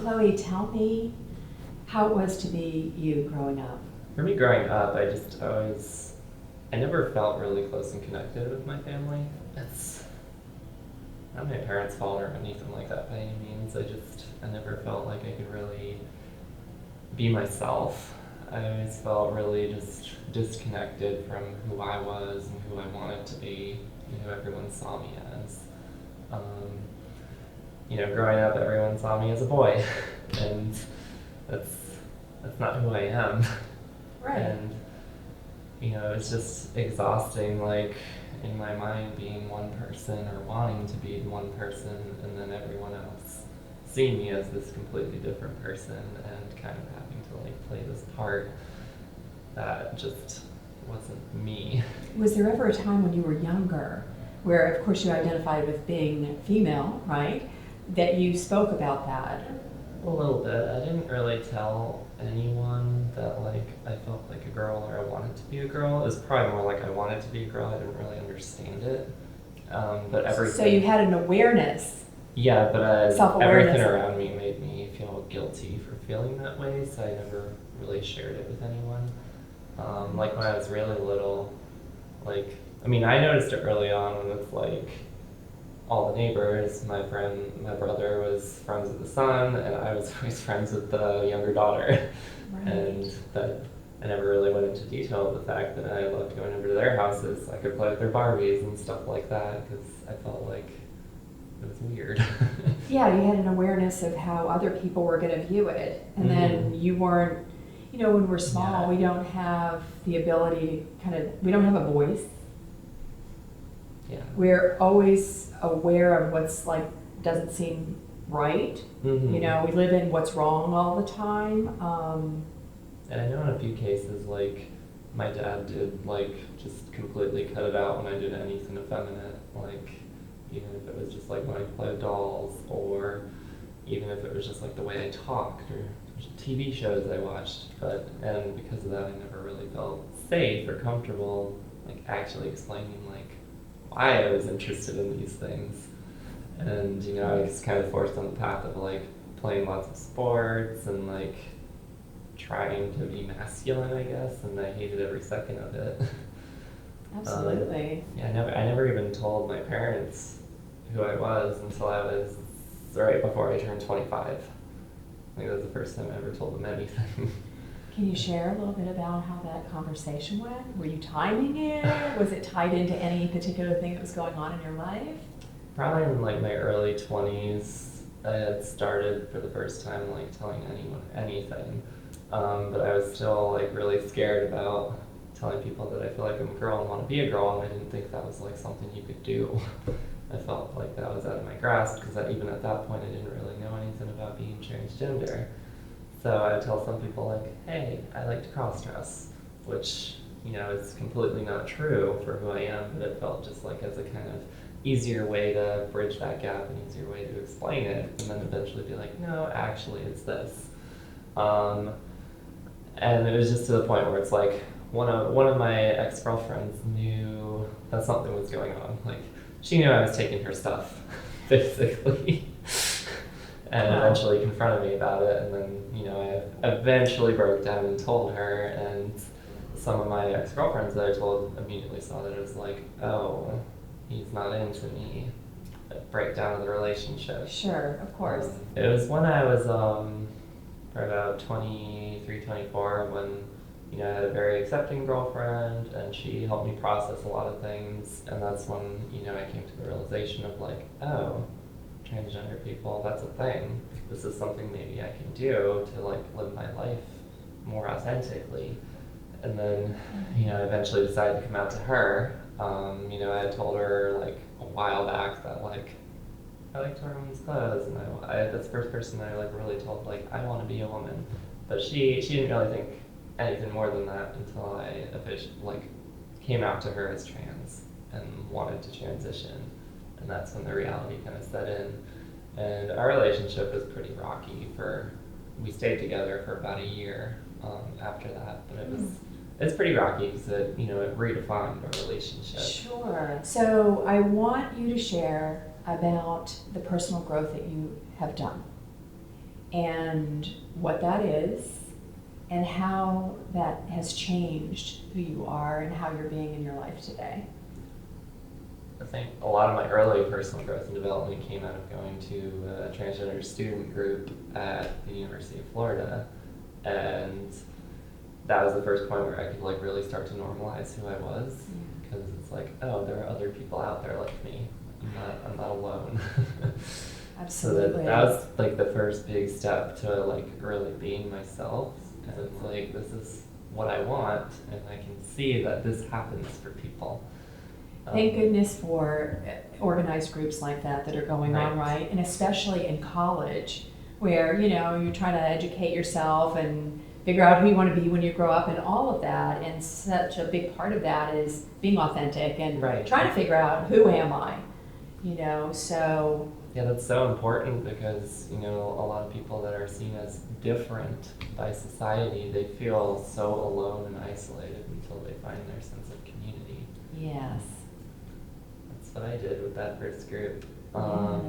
Chloe, tell me how it was to be you growing up. For me growing up, I never felt really close and connected with my family. It's not my parents' fault or anything like that by any means. I never felt like I could really be myself. I always felt really just disconnected from who I was and who I wanted to be and who everyone saw me as. Um, Growing up, everyone saw me as a boy, and that's not who I am. Right. And it's just exhausting, like in my mind, being one person or wanting to be one person, and then everyone else seeing me as this completely different person, and kind of having to like play this part that just wasn't me. Was there ever a time when you were younger where, of course, you identified with being female, right, that you spoke about that? A little bit. I didn't really tell anyone that like I felt like a girl or I wanted to be a girl. It was probably more like I wanted to be a girl. I didn't really understand it. But everything. So you had an awareness. Yeah, but Self-awareness. everything around me made me feel guilty for feeling that way, so I never really shared it with anyone. Like when I was really little, I noticed it early on when it's like all the neighbors, my brother was friends with the son, and I was always friends with the younger daughter. Right. And that I never really went into detail of the fact that I loved going over to their houses. I could play with their Barbies and stuff like that, because I felt like it was weird. Yeah, you had an awareness of how other people were going to view it, and then you weren't, when we're small, we don't have the ability to we don't have a voice. Yeah. We're always aware of what's doesn't seem right. Mm-hmm. We live in what's wrong all the time. And I know in a few cases, like, my dad did, just completely cut it out when I did anything effeminate. Even if it was just, when I play with dolls, or even if it was just, the way I talked, or TV shows I watched. And because of that, I never really felt safe or comfortable, actually explaining, why I was interested in these things. And, I was kind of forced on the path of, playing lots of sports and, trying to be masculine, I guess, and I hated every second of it. Absolutely. I never even told my parents who I was until I was right before I turned 25. I think that was the first time I ever told them anything. Can you share a little bit about how that conversation went? Were you timing it? Was it tied into any particular thing that was going on in your life? Probably in my early 20s, I had started for the first time telling anyone anything. But I was still really scared about telling people that I feel like I'm a girl and want to be a girl, and I didn't think that was something you could do. I felt like that was out of my grasp, because even at that point I didn't really know anything about being transgender. So I would tell some people hey, I like to cross-dress, which is completely not true for who I am, but it felt just as a kind of easier way to bridge that gap, an easier way to explain it, and then eventually be no, actually it's this. And it was just to the point where it's one of my ex-girlfriends knew that something was going on. She knew I was taking her stuff, basically. And eventually confronted me about it, and then, I eventually broke down and told her, and some of my ex-girlfriends that I told immediately saw that it was oh, he's not into me. A breakdown of the relationship. Sure, of course. It was when I was for about 23, 24, when I had a very accepting girlfriend, and she helped me process a lot of things, and that's when I came to the realization of oh, transgender people, that's a thing. This is something maybe I can do to live my life more authentically. And then I eventually decided to come out to her. I had told her a while back that I like to wear women's clothes, and that's the first person I really told I want to be a woman. But she didn't really think anything more than that until I officially came out to her as trans and wanted to transition. And that's when the reality kind of set in. And our relationship was pretty rocky we stayed together for about a year after that, but it's pretty rocky because it redefined our relationship. Sure. So I want you to share about the personal growth that you have done. and what that is and how that has changed who you are and how you're being in your life today. I think a lot of my early personal growth and development came out of going to a transgender student group at the University of Florida, and that was the first point where I could like really start to normalize who I was, because it's like, oh, there are other people out there like me. I'm not alone. Absolutely. So that was like the first big step to like really being myself, and it's like, this is what I want, and I can see that this happens for people. Thank goodness for organized groups like that are going on, Right. right? And especially in college, where, you know, you're trying to educate yourself and figure out who you want to be when you grow up and all of that. And such a big part of that is being authentic and Right. trying to figure out, who am I? You know, so. Yeah, that's so important, because, you know, a lot of people that are seen as different by society, they feel so alone and isolated until they find their sense of community. Yes. That's what I did with that first group. Yes.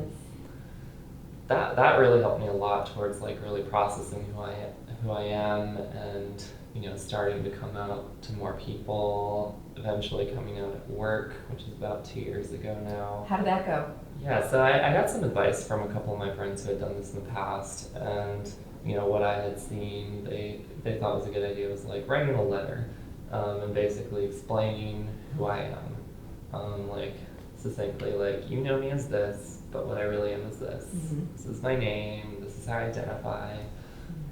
That really helped me a lot towards like really processing who I am, and, you know, starting to come out to more people, eventually coming out at work, which is about 2 years ago now. How did that go? Yeah, so I got some advice from a couple of my friends who had done this in the past, and, you know, what I had seen, they thought was a good idea was like writing a letter, and basically explaining who I am, like succinctly, like, you know me as this, but what I really am is this. Mm-hmm. This is my name, this is how I identify.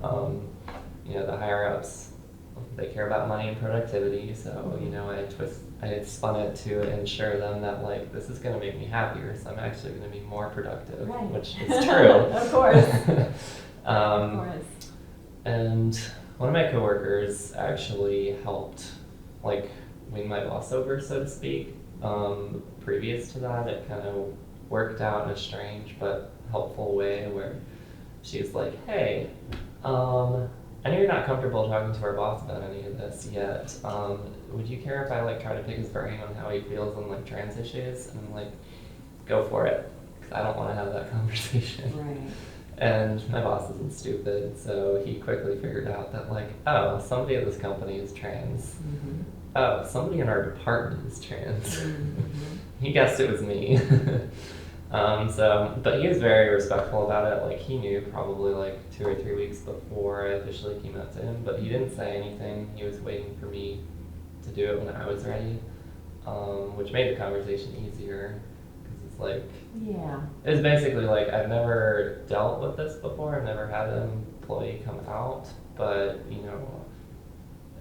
You know, the higher ups, they care about money and productivity, so, you know, I had spun it to ensure them that, like, this is going to make me happier, so I'm actually going to be more productive, Right. which is true. Of course. Of course. And one of my coworkers actually helped, like, win my boss over, so to speak. Previous to that, it kind of worked out in a strange but helpful way, where she's like, hey, I know you're not comfortable talking to our boss about any of this yet. Would you care if I like try to pick his brain on how he feels on like trans issues? And I'm like, go for it, because I don't want to have that conversation. Right. And my boss isn't stupid, so he quickly figured out that like, oh, somebody at this company is trans. Mm-hmm. Oh, somebody in our department is trans. Mm-hmm. He guessed it was me. But he was very respectful about it. Like, he knew probably like 2 or 3 weeks before I officially came out to him, but he didn't say anything. He was waiting for me to do it when I was ready, which made the conversation easier, because it's like, Yeah. it was basically like, I've never dealt with this before. I've never had an employee come out, but, you know,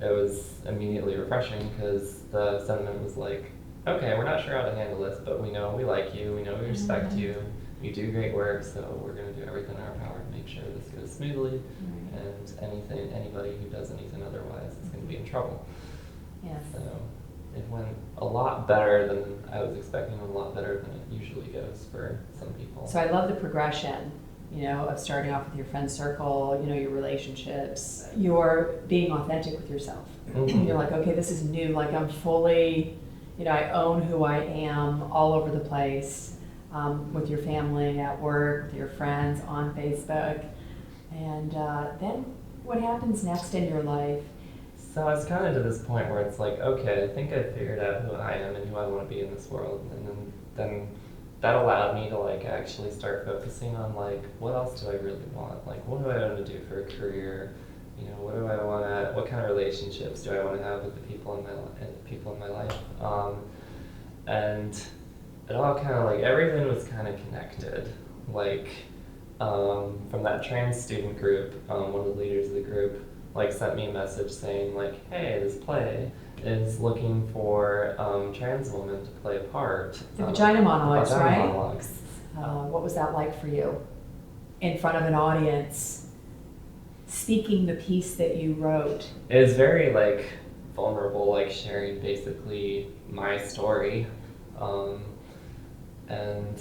it was immediately refreshing, because the sentiment was like, okay, we're not sure how to handle this, but we know we like you, we know we respect you, you do great work, so we're going to do everything in our power to make sure this goes smoothly, and anybody who does anything otherwise is going to be in trouble. Yes. So it went a lot better than I was expecting, a lot better than it usually goes for some people. So I love the progression, you know, of starting off with your friend circle, you know, your relationships. You're being authentic with yourself. Mm-hmm. You're like, okay, this is new. Like, I'm fully, you know, I own who I am all over the place, with your family, at work, with your friends, on Facebook. And then what happens next in your life? So I was kind of to this point where it's like, okay, I think I figured out who I am and who I want to be in this world, and then that allowed me to like actually start focusing on like, what else do I really want? Like, what do I want to do for a career? You know, what do I want to? What kind of relationships do I want to have with the people in my life? And it all kind of like, everything was kind of connected. Like, from that trans student group, one of the leaders of the group like sent me a message saying like, hey, this play is looking for trans women to play a part. The vagina monologues, vagina right? monologues. What was that like for you? In front of an audience, speaking the piece that you wrote. It was very like vulnerable, like sharing basically my story, and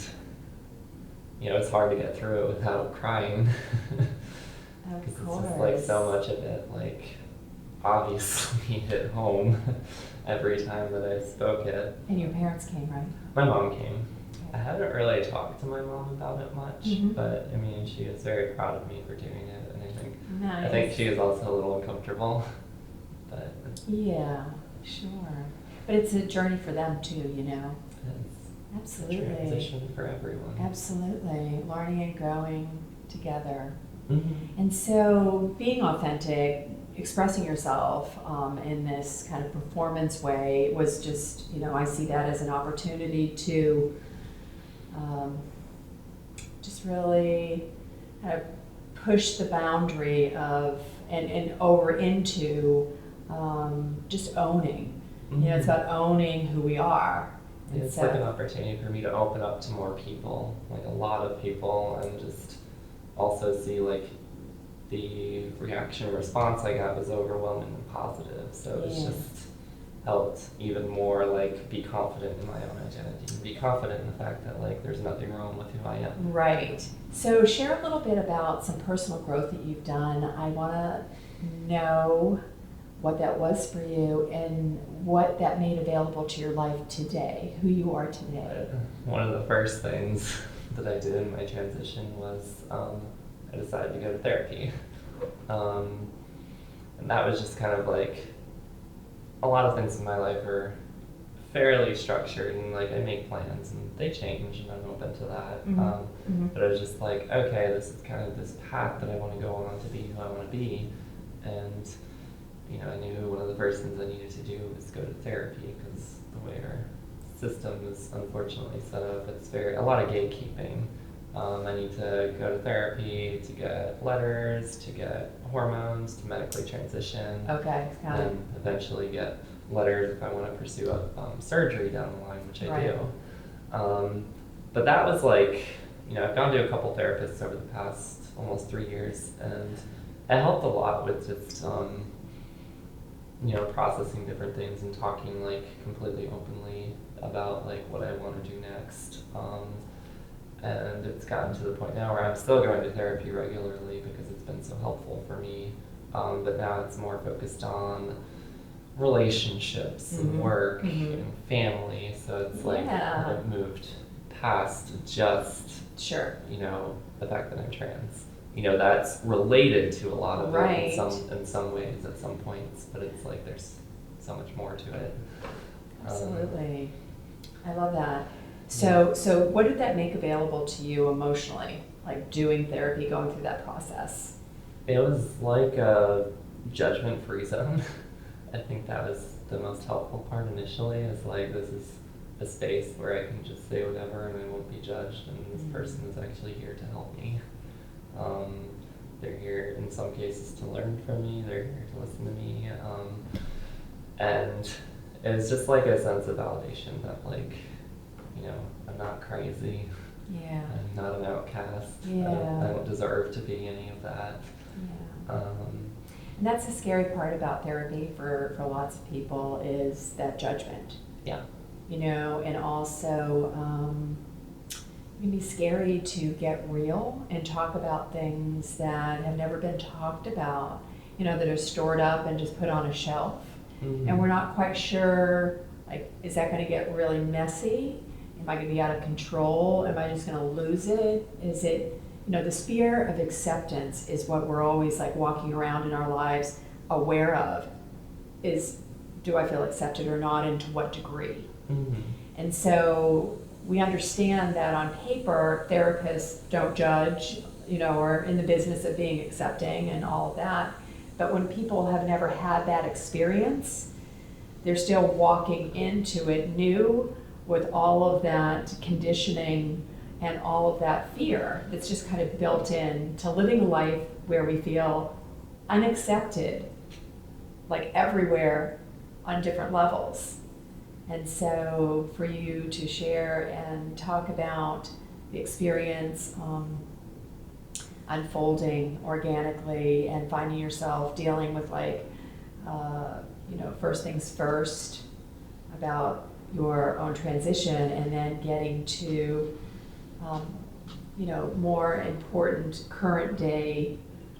you know, it's hard to get through it without crying. Because it's just like so much of it, like, obviously hit home every time that I spoke it. And your parents came, right? My mom came. I haven't really talked to my mom about it much, Mhm. but I mean, she is very proud of me for doing it, and I think Nice. she is also a little uncomfortable, but Yeah, sure. But it's a journey for them too, you know? it's a Absolutely. transition for everyone. Absolutely. Learning and growing together. Mm-hmm. And so being authentic, expressing yourself in this kind of performance way was just, you know, I see that as an opportunity to just really kind of push the boundary of and over into just owning. Mm-hmm. You know, it's about owning who we are. And It's so, like an opportunity for me to open up to more people, like a lot of people, and just also see like the reaction and response I got was overwhelmingly positive. So it's Yeah. just helped even more like be confident in my own identity, and be confident in the fact that like there's nothing wrong with who I am. Right. So share a little bit about some personal growth that you've done. I want to know what that was for you and what that made available to your life today, who you are today. One of the first things that I did in my transition was I decided to go to therapy. And that was just kind of like a lot of things in my life are fairly structured, and like I make plans and they change, and I'm open to that. Mm-hmm. But I was just like, okay, this is kind of this path that I want to go on to be who I want to be. And you know, I knew one of the first things I needed to do was go to therapy, because the way our system is unfortunately set up, it's a lot of gatekeeping. I need to go to therapy to get letters, to get hormones, to medically transition. Okay, got it. And eventually get letters if I want to pursue a surgery down the line, which I Right. do. But that was like, you know, I've gone to a couple therapists over the past almost 3 years, and it helped a lot with just, you know, processing different things and talking like completely openly about like what I want to do next. And it's gotten to the point now where I'm still going to therapy regularly because it's been so helpful for me. But now it's more focused on relationships and Mhm. work Mhm. and family. So it's like Yeah. I've moved past just, Sure. you know, the fact that I'm trans. You know, that's related to a lot of it Right. in some ways at some points, but it's like there's so much more to it. Absolutely. I love that. So what did that make available to you emotionally? Like doing therapy, going through that process? It was like a judgment-free zone. I think that was the most helpful part initially, is like this is a space where I can just say whatever and I won't be judged, and this person is actually here to help me. They're here in some cases to learn from me, they're here to listen to me, and it's just like a sense of validation that like, you know, I'm not crazy, Yeah. I'm not an outcast, Yeah. I don't deserve to be any of that. Yeah. And that's the scary part about therapy for lots of people, is that judgment. Yeah. You know, and also it can be scary to get real and talk about things that have never been talked about, you know, that are stored up and just put on a shelf. Mm-hmm. And we're not quite sure, like, is that going to get really messy? Am I going to be out of control? Am I just going to lose it? Is it, you know, the sphere of acceptance is what we're always like walking around in our lives aware of, is, do I feel accepted or not, and to what degree? Mm-hmm. And so we understand that on paper, therapists don't judge, you know, or in the business of being accepting and all of that. But when people have never had that experience, they're still walking into it new with all of that conditioning and all of that fear that's just kind of built in to living a life where we feel unaccepted, like everywhere on different levels. And so for you to share and talk about the experience unfolding organically and finding yourself dealing with like, you know, first things first about your own transition, and then getting to, you know, more important current day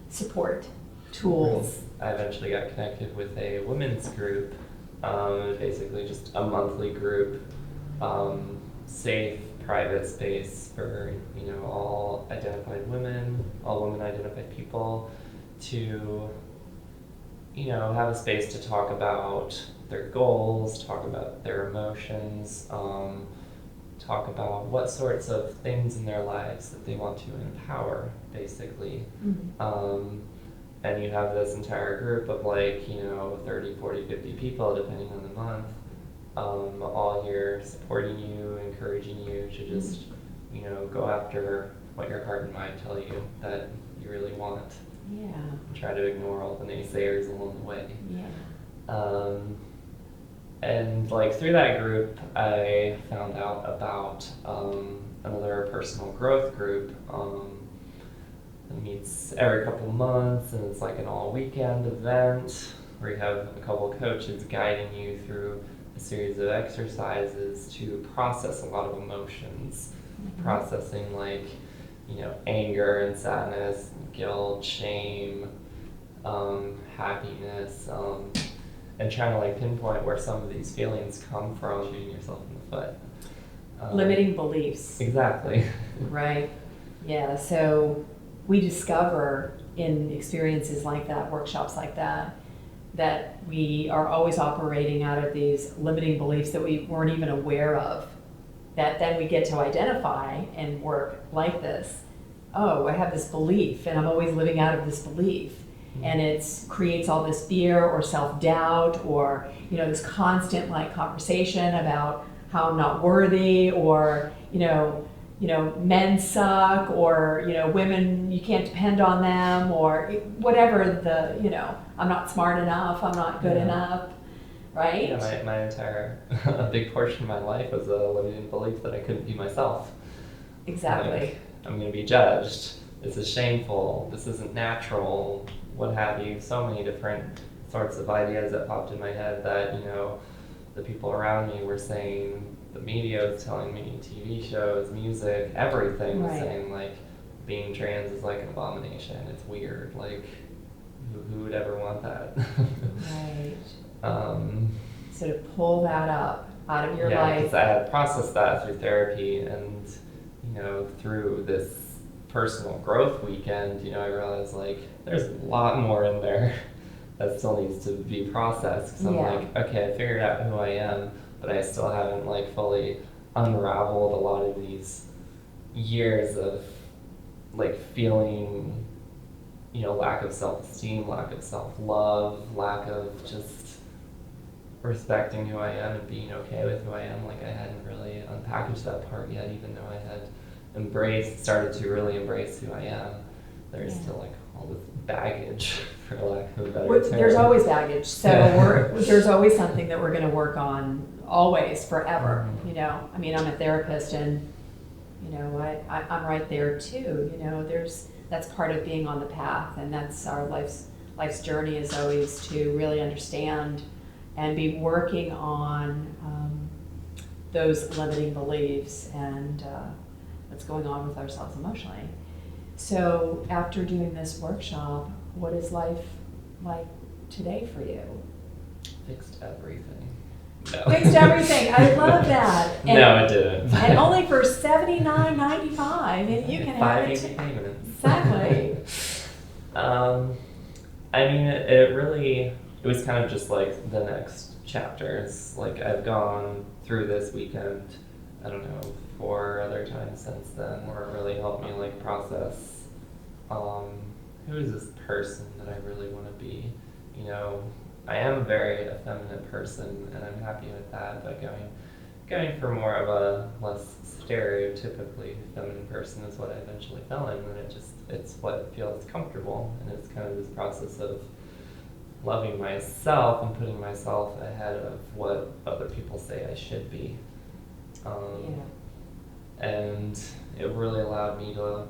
support tools. I eventually got connected with a women's group, basically just a monthly group safe, private space for, all identified women, all women identified people to, have a space to talk about their goals, talk about their emotions, talk about what sorts of things in their lives that they want to empower, basically. And you have this entire group of 30, 40, 50 people, depending on the month, all here supporting you, encouraging you to just, go after what your heart and mind tell you that you really want. Yeah. Try to ignore all the naysayers along the way. Yeah. And through that group, I found out about another personal growth group. It meets every couple months, and it's like an all-weekend event where you have a couple coaches guiding you through a series of exercises to process a lot of emotions, processing anger and sadness, guilt, shame, happiness, and trying to pinpoint where some of these feelings come from, shooting yourself in the foot. Limiting beliefs. Exactly. Right. Yeah. So we discover in experiences like that, workshops like that, that we are always operating out of these limiting beliefs that we weren't even aware of, that then we get to identify and work like this. Oh, I have this belief and I'm always living out of this belief. And it creates all this fear or self-doubt or, this constant conversation about how I'm not worthy or, men suck or, women, you can't depend on them or whatever I'm not smart enough, I'm not good enough, right? Yeah, my entire, a big portion of my life was a limiting belief that I couldn't be myself. Exactly. I'm going to be judged. This is shameful. This isn't natural. What have you. So many different sorts of ideas that popped in my head that, the people around me were saying, the media was telling me, TV shows, music, everything was saying, being trans is an abomination. It's weird. Who would ever want that? Right. So to pull that up out of your life. life. Because I had processed that through therapy and, through this personal growth weekend, I realized there's a lot more in there that still needs to be processed. Because I'm okay, I figured out who I am, but I still haven't fully unraveled a lot of these years of feeling, lack of self-esteem, lack of self-love, lack of just respecting who I am and being okay with who I am. I hadn't really unpackaged that part yet, even though I had started to really embrace who I am. There's still all this baggage, for lack of a better term. There's always baggage, so there's always something that we're going to work on, always, forever. I'm a therapist, and I'm right there too. That's part of being on the path, and that's our life's journey is always to really understand and be working on those limiting beliefs and what's going on with ourselves emotionally. So after doing this workshop, what is life like today for you? Fixed everything. No. Fixed everything. I love that. And, no, it didn't. And only for $79.95, and you can have it. 5 payments. Exactly. It was kind of just the next chapters. I've gone through this weekend, I don't know, 4 other times since then, where it really helped me process who is this person that I really want to be. I am a very effeminate person, and I'm happy with that, but going for more of a less stereotypically feminine person is what I eventually fell in, and it's what feels comfortable, and it's kind of this process of loving myself and putting myself ahead of what other people say I should be. And it really allowed me to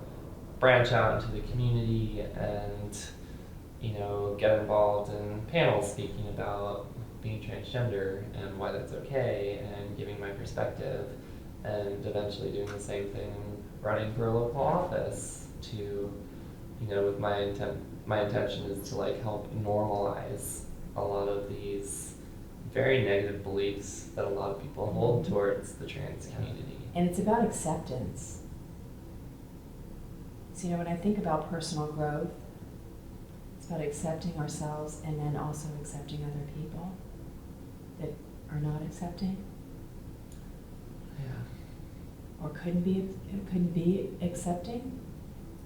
branch out into the community and, get involved in panels speaking about being transgender and why that's okay and giving my perspective, and eventually doing the same thing, running for a local office to, with my intention is to help normalize a lot of these very negative beliefs that a lot of people hold towards the trans community. And it's about acceptance. So, when I think about personal growth, it's about accepting ourselves and then also accepting other people that are not accepting. Yeah. Or couldn't be accepting.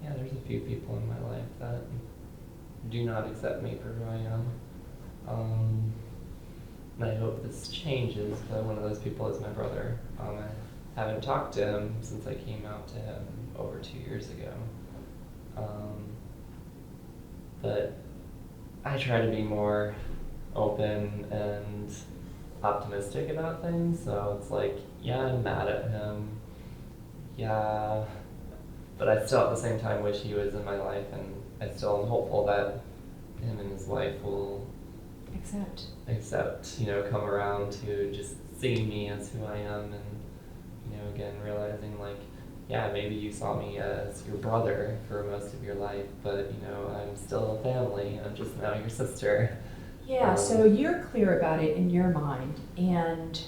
Yeah, there's a few people in my life that do not accept me for who I am. And I hope this changes, but one of those people is my brother. I haven't talked to him since I came out to him over 2 years ago. But I try to be more open and optimistic about things, so it's like, yeah, I'm mad at him. Yeah, but I still at the same time wish he was in my life, and I still am hopeful that him and his wife will accept, come around to just seeing me as who I am, and, again, realizing like, yeah, maybe you saw me as your brother for most of your life, but, I'm still a family. I'm just now your sister. Yeah, so you're clear about it in your mind, and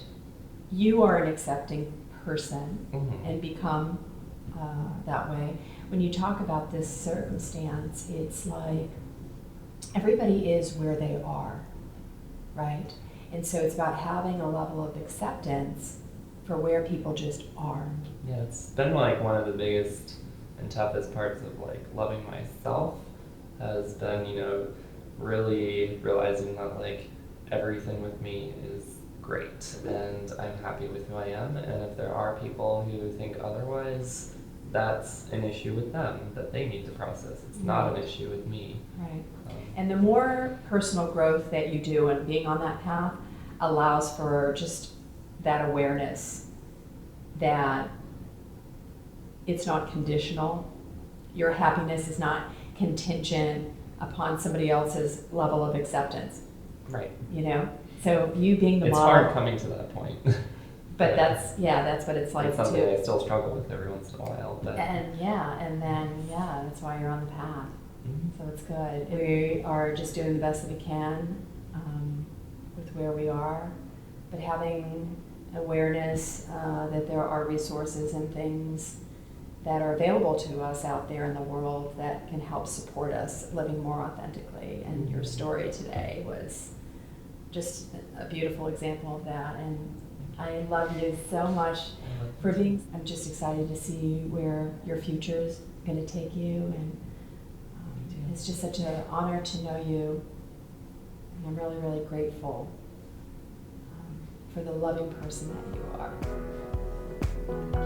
you are an accepting person and become that way. When you talk about this circumstance, it's like everybody is where they are, right? And so it's about having a level of acceptance for where people just are. Yeah, it's been like one of the biggest and toughest parts of like loving myself has been, really realizing that like everything with me is great and I'm happy with who I am, and if there are people who think otherwise, that's an issue with them that they need to process. It's not an issue with me. Right. And the more personal growth that you do and being on that path allows for just that awareness that it's not conditional. Your happiness is not contingent upon somebody else's level of acceptance. Right. So you being the it's model. It's hard coming to that point. But that's what it's like it's something I still struggle with every once in a while. But and then that's why you're on the path. So it's good. We are just doing the best that we can with where we are, but having awareness that there are resources and things that are available to us out there in the world that can help support us living more authentically. And your story today was just a beautiful example of that. And I love you so much for being. I'm just excited to see where your future is going to take you, and it's just such an honor to know you. And I'm really, really grateful for the loving person that you are.